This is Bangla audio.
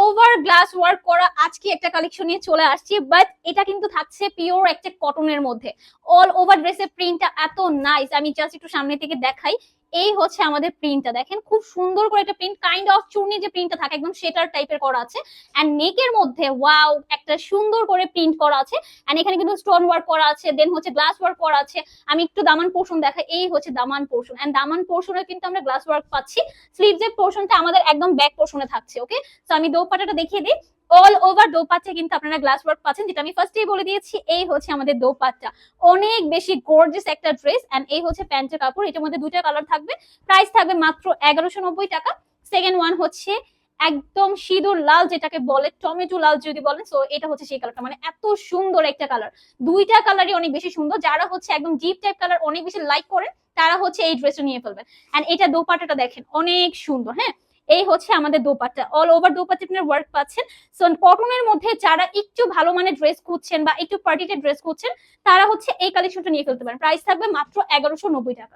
ওভার গ্লাস ওয়ার্ক করা আজকে একটা কালেকশন নিয়ে চলে আসছি, বাট এটা কিন্তু থাকছে পিওর একটা কটনের মধ্যে। অল ওভার ড্রেসের প্রিন্টটা এত নাইস, আমি জাস্ট একটু সামনে থেকে দেখাই। এই হচ্ছে আমাদের প্রিন্টটা, দেখেন খুব সুন্দর করে একটা প্রিন্ট, কাইন্ড অফ চুর্নি যে প্রিন্টটা থাকে একদম সেটার টাইপের করা আছে। এন্ড নেকের মধ্যে ওয়াও একটা সুন্দর করে প্রিন্ট করা আছে। এন্ড এখানে কিন্তু স্টোন ওয়ার্ক করা আছে, দেন হচ্ছে গ্লাস ওয়ার্ক করা আছে। আমি একটু দামান পোর্শন দেখাই, এই হচ্ছে দামান পোর্শন। এন্ড দামান পোর্শনে কিন্তু আমরা গ্লাস ওয়ার্ক পাচ্ছি। স্লিভস এর পোর্শনটা আমাদের একদম ব্যাক পোর্শনে থাকছে। ওকে, তো আমি দোপাট্টাটা দেখিয়ে দিই। অল ওভার দোপাট্টা কিন্তু আপনারা গ্লাস ওয়ার্ক পাচ্ছেন, যেটা আমি ফার্স্টেই বলে দিয়েছি। এই হচ্ছে আমাদের দোপাট্টা, অনেক বেশি গর্জিয়াস একটা ড্রেস। এন্ড এই হচ্ছে প্যান্টের কাপড়, এটার মধ্যে দুইটা কালার থাকবে। প্রাইস থাকবে মাত্র 1190 টাকা। সেকেন্ড ওয়ান হচ্ছে একদম সিঁদুর লাল, যেটাকে বলে টমেটো লাল যদি বলেন, সো এটা হচ্ছে সেই কালারটা, মানে এত সুন্দর একটা কালার। দুইটা কালারই অনেক বেশি সুন্দর। যারা হচ্ছে একদম ডিপ টাইপ কালার অনেক বেশি লাইক করেন, তারা হচ্ছে এই ড্রেসটা নিয়ে ফেলবেন। এন্ড এটা দোপাট্টাটা দেখেন অনেক সুন্দর। হ্যাঁ, এই হচ্ছে আমাদের দোপাট্টা, অল ওভার দোপাট্টা আপনার ওয়ার্ক পাচ্ছেন। সো কটনের মধ্যে যারা একটু ভালো মানের ড্রেস খুঁজছেন বা একটু পার্টিতে ড্রেস খুঁজছেন, তারা হচ্ছে এই কালেকশনটা নিয়ে ফেলতে পারেন। প্রাইস থাকবে মাত্র 1190 টাকা।